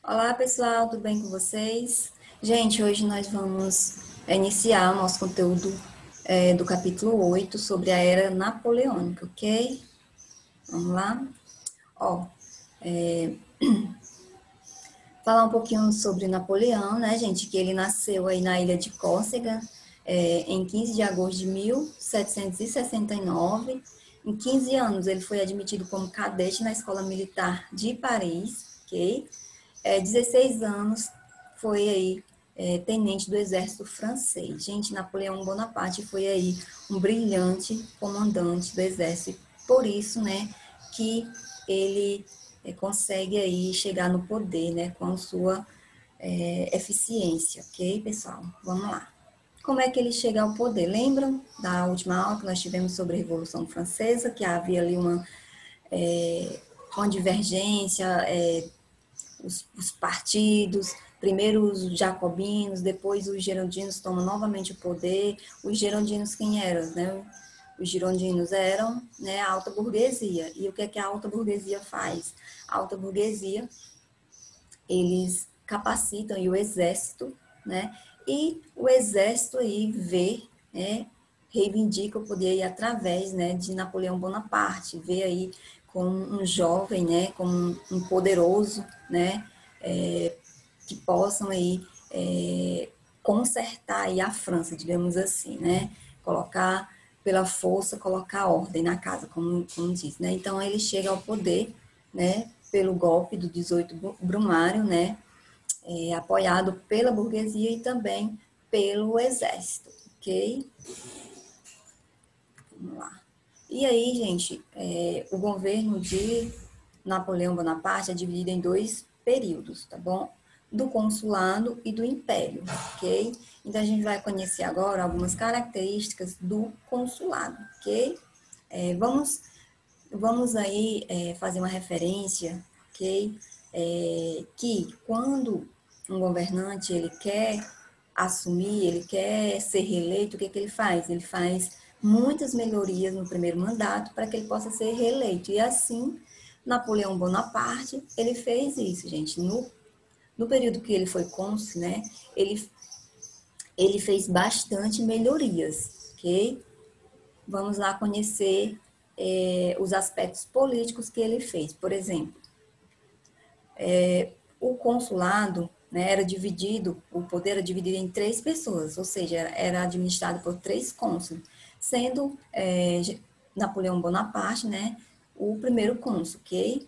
Olá pessoal, tudo bem com vocês? Gente, hoje nós vamos iniciar o nosso conteúdo do capítulo 8 sobre a Era Napoleônica, ok? Vamos lá? Ó, falar um pouquinho sobre Napoleão, né, gente? Que ele nasceu aí na ilha de Córcega em 15 de agosto de 1769. Em 15 anos, ele foi admitido como cadete na Escola Militar de Paris, ok? 16 anos foi aí tenente do exército francês. Gente, Napoleão Bonaparte foi aí um brilhante comandante do exército. Por isso, né, que ele consegue aí chegar no poder, né, com a sua eficiência, ok, pessoal? Vamos lá. Como é que ele chega ao poder? Lembram da última aula que nós tivemos sobre a Revolução Francesa, que havia ali uma divergência, os partidos, primeiro os jacobinos, depois os girondinos tomam novamente o poder. Os girondinos quem eram, né? Os girondinos eram, né, a alta burguesia. E o que é que a alta burguesia faz? A alta burguesia, eles capacitam aí o exército, né? E o exército aí vê, né, reivindica o poder aí através, né, de Napoleão Bonaparte, vê aí como um jovem, né, como um poderoso, né, que possam aí consertar aí a França, digamos assim, né, colocar pela força, colocar ordem na casa, como diz, né. Então ele chega ao poder, né, pelo golpe do 18 Brumário, né, apoiado pela burguesia e também pelo exército, ok? Vamos lá. E aí, gente, o governo de Napoleão Bonaparte é dividido em dois períodos, tá bom? Do consulado e do império, ok? Então, a gente vai conhecer agora algumas características do consulado, ok? Vamos aí fazer uma referência, ok? Que quando um governante ele quer assumir, ele quer ser reeleito, o que, que ele faz? Ele faz muitas melhorias no primeiro mandato para que ele possa ser reeleito. E assim, Napoleão Bonaparte, ele fez isso, gente. No período que ele foi cônsul, né, ele fez bastante melhorias, ok? Vamos lá conhecer os aspectos políticos que ele fez. Por exemplo, o consulado, né, era dividido, o poder era dividido em três pessoas, ou seja, era administrado por três cônsules, sendo Napoleão Bonaparte, né, o primeiro cônsul, ok?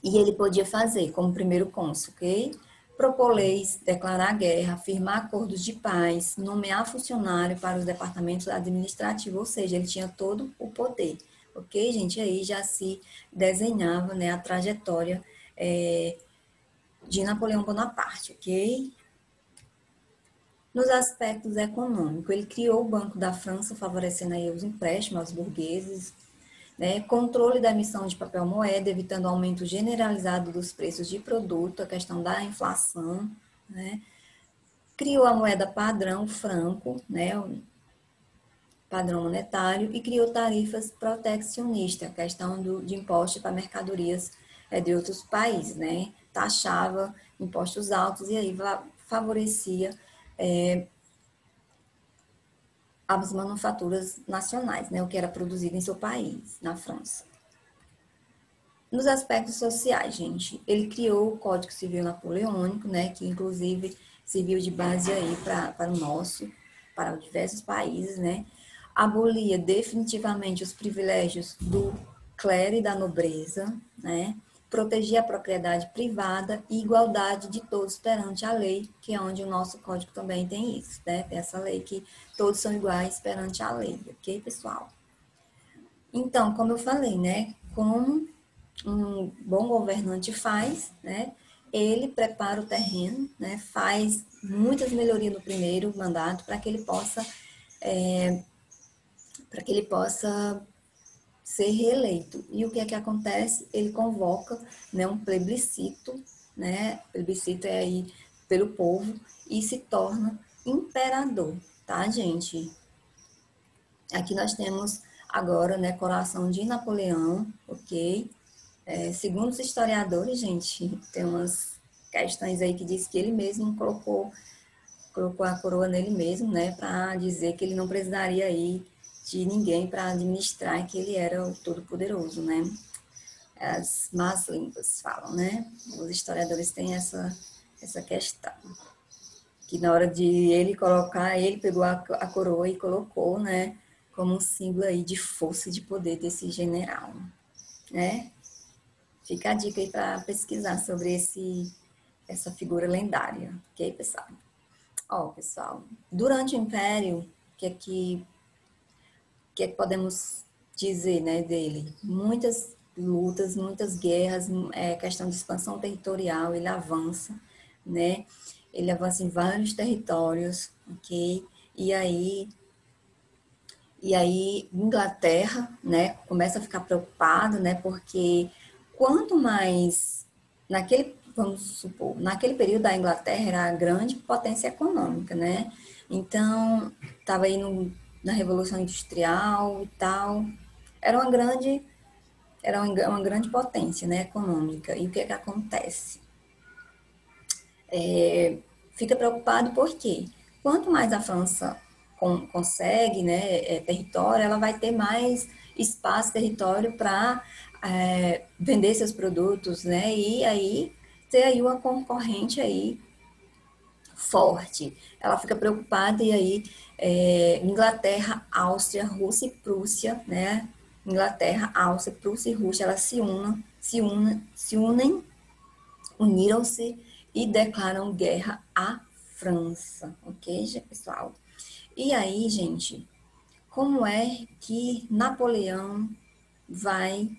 E ele podia fazer como primeiro cônsul, ok? Propor leis, declarar guerra, firmar acordos de paz, nomear funcionário para os departamentos administrativos, ou seja, ele tinha todo o poder, ok, gente? Aí já se desenhava, né, a trajetória de Napoleão Bonaparte, ok? Nos aspectos econômicos, ele criou o Banco da França, favorecendo aí os empréstimos aos burgueses, né? Controle da emissão de papel moeda, evitando aumento generalizado dos preços de produto, a questão da inflação, né? Criou a moeda padrão, o franco, né? O padrão monetário, e criou tarifas proteccionistas, a questão de impostos para mercadorias de outros países, né? Taxava impostos altos e aí favorecia as manufaturas nacionais, né? O que era produzido em seu país, na França. Nos aspectos sociais, gente, ele criou o Código Civil Napoleônico, né, que inclusive serviu de base aí para o nosso, para diversos países, né, abolia definitivamente os privilégios do clero e da nobreza, né, protegia a propriedade privada e igualdade de todos perante a lei, que é onde o nosso código também tem isso, né, tem essa lei que todos são iguais perante a lei, ok, pessoal? Então, como eu falei, né, como um bom governante faz, né? Ele prepara o terreno, né? Faz muitas melhorias no primeiro mandato para que ele possa ser reeleito. E o que é que acontece? Ele convoca, né, um plebiscito, né? Plebiscito é aí pelo povo e se torna imperador, tá, gente? Aqui nós temos agora, né, Coração de Napoleão, ok? Segundo os historiadores, gente, tem umas questões aí que diz que ele mesmo colocou a coroa nele mesmo, né, para dizer que ele não precisaria aí de ninguém para administrar, que ele era o todo-poderoso, né? As más línguas falam, né? Os historiadores têm essa questão, que na hora de ele colocar, ele pegou a coroa e colocou, né, como um símbolo aí de força e de poder desse general, né? Fica a dica aí para pesquisar sobre essa figura lendária, ok, pessoal? Ó, pessoal, durante o Império, que é que podemos dizer, né, dele? Muitas lutas, muitas guerras, questão de expansão territorial, ele avança, né? Ele avança em vários territórios, ok? E aí, Inglaterra, né, começa a ficar preocupado, né, porque quanto mais vamos supor, naquele período a Inglaterra era a grande potência econômica, né? Então, estava aí na Revolução Industrial e tal, era uma grande potência, né, econômica. E o que é que acontece? Fica preocupado porque quanto mais a França consegue, né, território, ela vai ter mais espaço, território para vender seus produtos, né, e aí ter aí uma concorrente aí forte. Ela fica preocupada e aí Inglaterra, Áustria, Rússia e Prússia, né, Inglaterra, Áustria, Prússia e Rússia, elas uniram-se e declaram guerra à França, ok, pessoal? E aí, gente, como é que Napoleão vai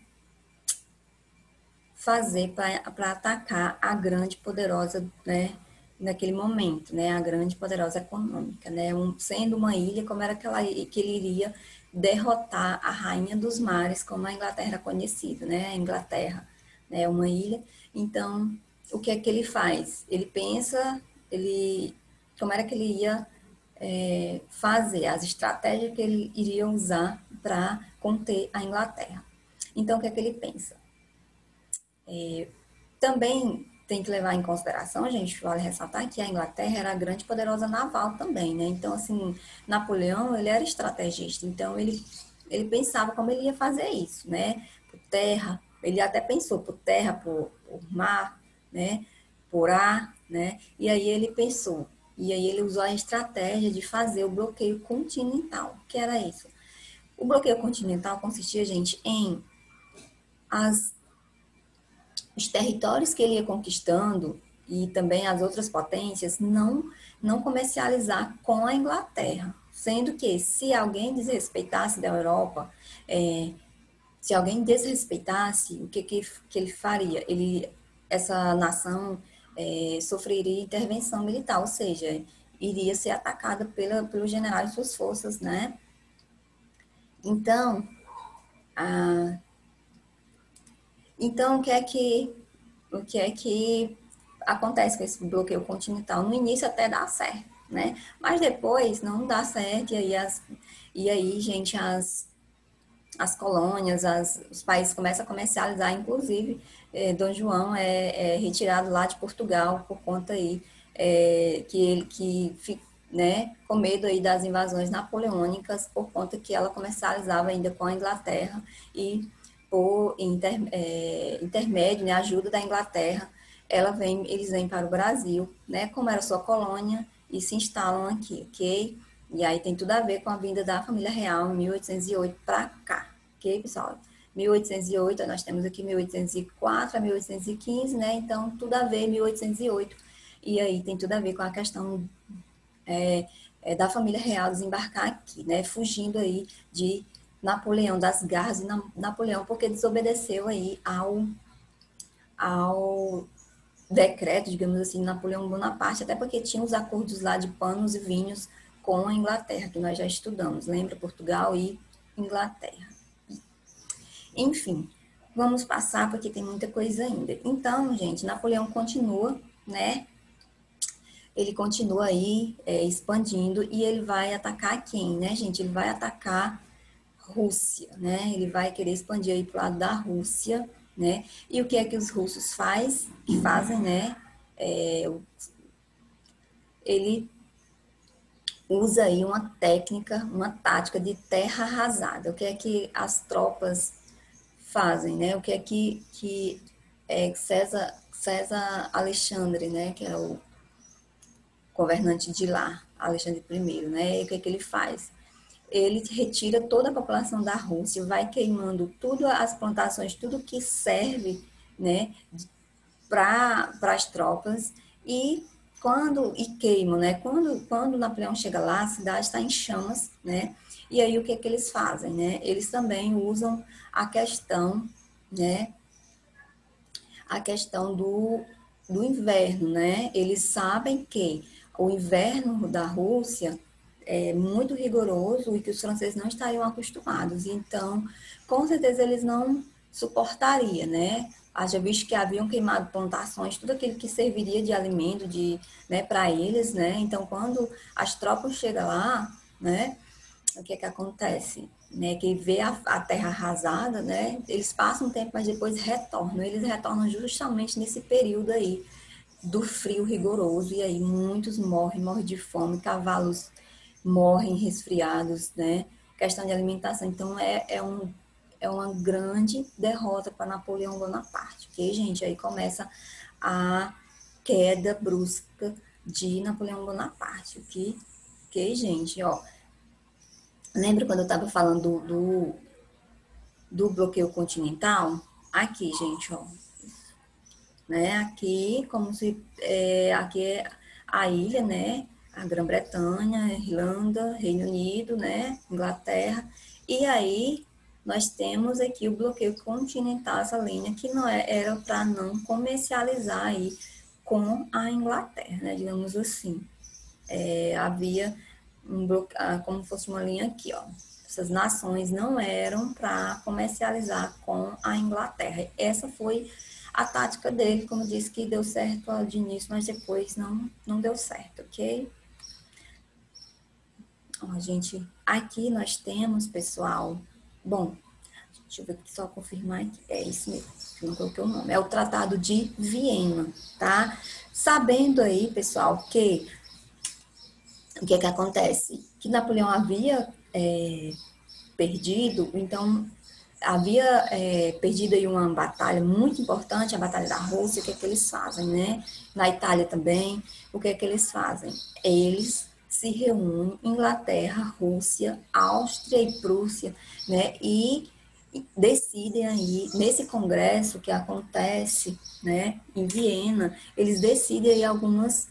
fazer para atacar a grande poderosa, né, naquele momento, né, a grande poderosa econômica, né, sendo uma ilha, como era que ele iria derrotar a rainha dos mares, como a Inglaterra era conhecida, né, a Inglaterra, né, uma ilha. Então, o que é que ele faz? Ele pensa, como era que ele ia fazer, as estratégias que ele iria usar para conter a Inglaterra. Então, o que é que ele pensa? Também tem que levar em consideração, gente, vale ressaltar que a Inglaterra era a grande poderosa naval também, né? Então, assim, Napoleão, ele era estrategista, então ele pensava como ele ia fazer isso, né? Por terra, ele até pensou por terra, por mar, né? Por ar, né? E aí ele pensou, e aí ele usou a estratégia de fazer o bloqueio continental. O que era isso? O bloqueio continental consistia, gente, em as os territórios que ele ia conquistando e também as outras potências não comercializar com a Inglaterra, sendo que se alguém desrespeitasse da Europa, se alguém desrespeitasse, que ele faria? Essa nação sofreria intervenção militar, ou seja, iria ser atacada pelo general e suas forças, né? Então, a, Então, o que é que acontece com esse bloqueio continental? No início até dá certo, né? Mas depois não dá certo, e aí gente, as colônias, os países começam a comercializar, inclusive Dom João é retirado lá de Portugal por conta aí né, com medo aí das invasões napoleônicas, por conta que ela comercializava ainda com a Inglaterra e por intermédio, né, ajuda da Inglaterra, eles vêm para o Brasil, né, como era sua colônia, e se instalam aqui, ok? E aí tem tudo a ver com a vinda da família real em 1808 para cá, ok, pessoal? 1808, nós temos aqui 1804 a 1815, né? Então, tudo a ver 1808. E aí tem tudo a ver com a questão da família real desembarcar aqui, né? Fugindo aí de Napoleão, das garras de Napoleão, porque desobedeceu aí ao decreto, digamos assim, de Napoleão Bonaparte, até porque tinha os acordos lá de panos e vinhos com a Inglaterra, que nós já estudamos, lembra? Portugal e Inglaterra. Enfim, vamos passar porque tem muita coisa ainda. Então, gente, Napoleão continua, né? Ele continua aí expandindo e ele vai atacar quem, né, gente? Ele vai atacar Rússia, né? Ele vai querer expandir aí pro lado da Rússia, né? E o que é que os russos fazem, né? ele usa aí uma técnica, uma tática de terra arrasada. O que é que as tropas fazem, né? O que é que César Alexandre, né? Que é o governante de lá, Alexandre I, né? E o que é que ele faz? Ele retira toda a população da Rússia, vai queimando tudo as plantações, tudo que serve, né, para as tropas e queimam, né? Quando Napoleão chega lá, a cidade está em chamas, né? E aí o que é que eles fazem, né? Eles também usam a questão, né? A questão do inverno, né? Eles sabem que o inverno da Rússia é muito rigoroso e que os franceses não estariam acostumados. Então, com certeza eles não suportariam, né? Haja visto que haviam queimado plantações, tudo aquilo que serviria de alimento né, para eles, né? Então, quando as tropas chegam lá, né, o que é que acontece? Né, que vê a terra arrasada, né, eles passam um tempo, mas depois retornam. Eles retornam justamente nesse período aí do frio rigoroso, e aí muitos morrem de fome, cavalos morrem resfriados, né? Questão de alimentação. Então, é uma grande derrota para Napoleão Bonaparte, ok, gente? Aí começa a queda brusca de Napoleão Bonaparte, ok, gente? Ó, lembra quando eu estava falando do bloqueio continental? Aqui, gente, ó, né? Aqui, como se aqui é a ilha, né? A Grã-Bretanha, Irlanda, Reino Unido, né? Inglaterra. E aí nós temos aqui o bloqueio continental, essa linha que não era para não comercializar aí com a Inglaterra, né? Digamos assim. Havia como fosse uma linha aqui, ó. Essas nações não eram para comercializar com a Inglaterra. Essa foi a tática dele, como disse que deu certo de início, mas depois não deu certo, ok? Ó, gente, aqui nós temos, pessoal, bom, deixa eu ver aqui, só confirmar que é isso mesmo, que não coloquei o nome, é o Tratado de Viena, tá? Sabendo aí, pessoal, que o que é que acontece? Que Napoleão havia perdido, então havia perdido aí uma batalha muito importante, a Batalha da Rússia. O que é que eles fazem, né? Na Itália também, o que é que eles fazem? Eles se reúnem, Inglaterra, Rússia, Áustria e Prússia, né? E decidem aí, nesse congresso que acontece, né, em Viena, eles decidem aí algumas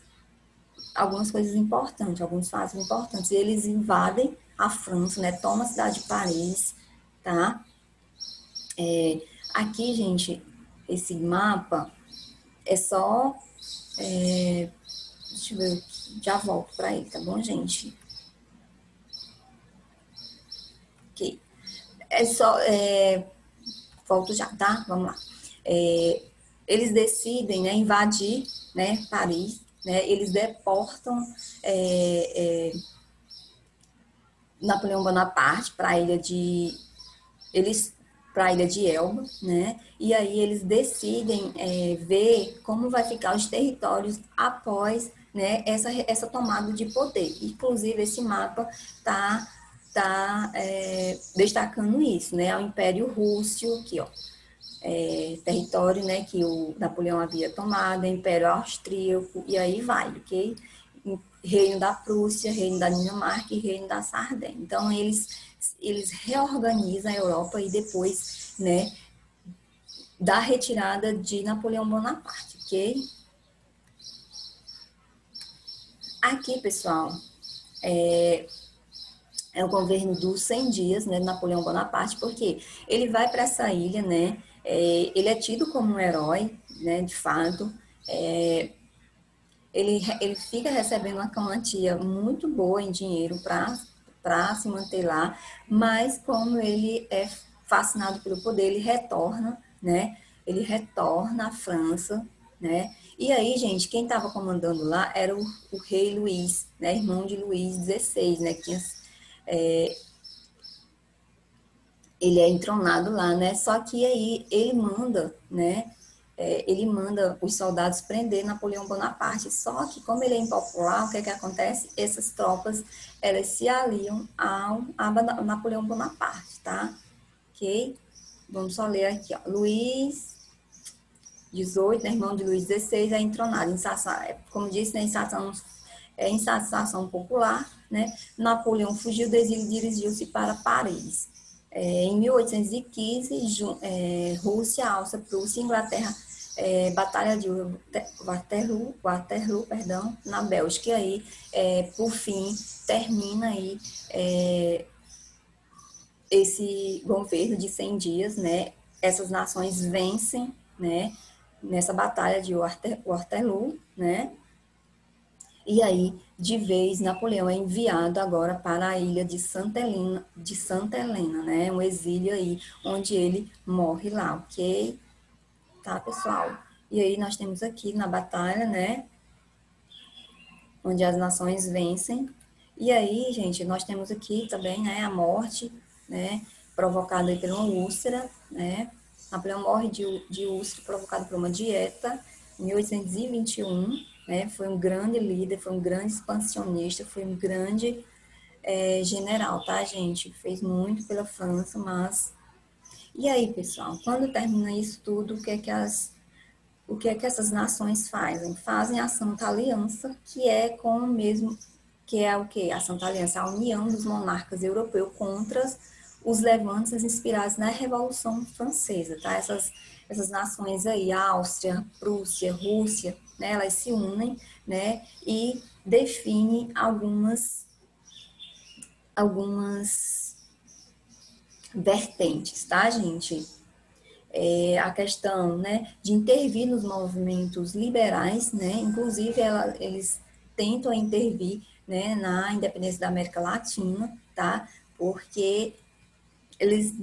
coisas importantes, alguns fatos importantes. Eles invadem a França, né? Tomam a cidade de Paris, tá? Aqui, gente, esse mapa é só. Deixa eu ver, já volto para ele, tá bom, gente? Ok. É só. Volto já, tá? Vamos lá. Eles decidem, né, invadir, né, Paris, né? Eles deportam Napoleão Bonaparte para a ilha de eles para a ilha de Elba, né? E aí eles decidem ver como vai ficar os territórios após, né, essa tomada de poder. Inclusive esse mapa tá destacando isso, né? O Império Russo aqui, ó, território, né, que o Napoleão havia tomado, Império Austríaco e aí vai, ok? Reino da Prússia, Reino da Dinamarca e Reino da Sardenha. Então eles reorganizam a Europa e depois, né, da retirada de Napoleão Bonaparte, ok? Aqui, pessoal, é o governo dos 100 dias, né, de Napoleão Bonaparte, porque ele vai para essa ilha, né, ele é tido como um herói, né, de fato, ele fica recebendo uma quantia muito boa em dinheiro para se manter lá, mas como ele é fascinado pelo poder, ele retorna, né? Ele retorna à França, né? E aí, gente, quem estava comandando lá era o rei Luís, né? Irmão de Luís XVI, né? Que tinha, ele é entronado lá, né? Só que aí ele manda, né? ele manda os soldados prender Napoleão Bonaparte. Só que, como ele é impopular, o que é que acontece? Essas tropas, elas se aliam a Napoleão Bonaparte, tá? Ok? Vamos só ler aqui, ó. Luís XVIII, né, irmão de Luís XVI, é entronado. Como disse, né, insatisfação popular, né? Napoleão fugiu do exílio e dirigiu-se para Paris. Em 1815, Rússia, Áustria, Prússia e Inglaterra, Batalha de Waterloo, perdão, na Bélgica. E aí, por fim, termina aí esse governo de 100 dias, né? Essas nações vencem, né? Nessa batalha de Waterloo, né? E aí, de vez, Napoleão é enviado agora para a ilha de Santa Helena, né? Um exílio aí, onde ele morre lá, ok? Tá, pessoal? E aí nós temos aqui na batalha, né? Onde as nações vencem. E aí, gente, nós temos aqui também, né? A morte, né? Provocada aí por uma úlcera, né? Napoleão morre de úlcera provocada por uma dieta em 1821, né? Foi um grande líder, foi um grande expansionista, foi um grande general, tá, gente? Fez muito pela França, mas... E aí, pessoal, quando termina isso tudo, o que é que essas nações fazem? Fazem a Santa Aliança, que é com o mesmo, que é o que? A Santa Aliança, a união dos monarcas europeus contra os levantes inspirados na Revolução Francesa, tá? Essas nações aí, Áustria, Prússia, Rússia, né? Elas se unem, né? E definem algumas vertentes, tá, gente? A questão, né, de intervir nos movimentos liberais, né, inclusive eles tentam intervir, né, na independência da América Latina, tá, porque eles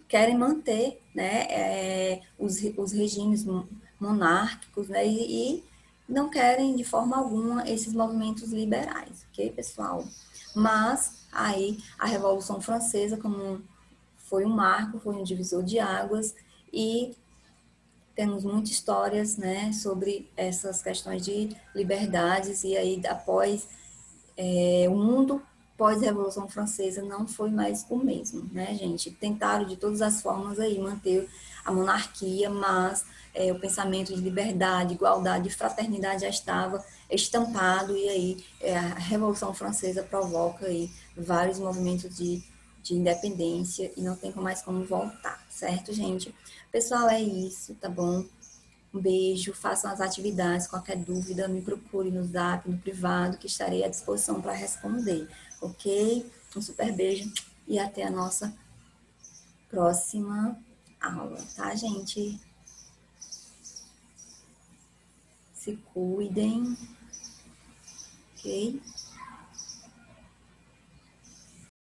querem manter, né, os regimes monárquicos, né, e não querem de forma alguma esses movimentos liberais, ok, pessoal? Mas aí a Revolução Francesa, como foi um marco, foi um divisor de águas, e temos muitas histórias, né, sobre essas questões de liberdades, e aí após o mundo pós-Revolução Francesa não foi mais o mesmo, né, gente? Tentaram de todas as formas aí manter a monarquia, mas o pensamento de liberdade, igualdade e fraternidade já estava estampado, e aí a Revolução Francesa provoca aí vários movimentos de independência e não tem mais como voltar, certo, gente? Pessoal, é isso, tá bom? Um beijo, façam as atividades, qualquer dúvida, me procure no Zap, no privado, que estarei à disposição para responder, ok? Um super beijo e até a nossa próxima aula, tá, gente? Se cuidem, ok?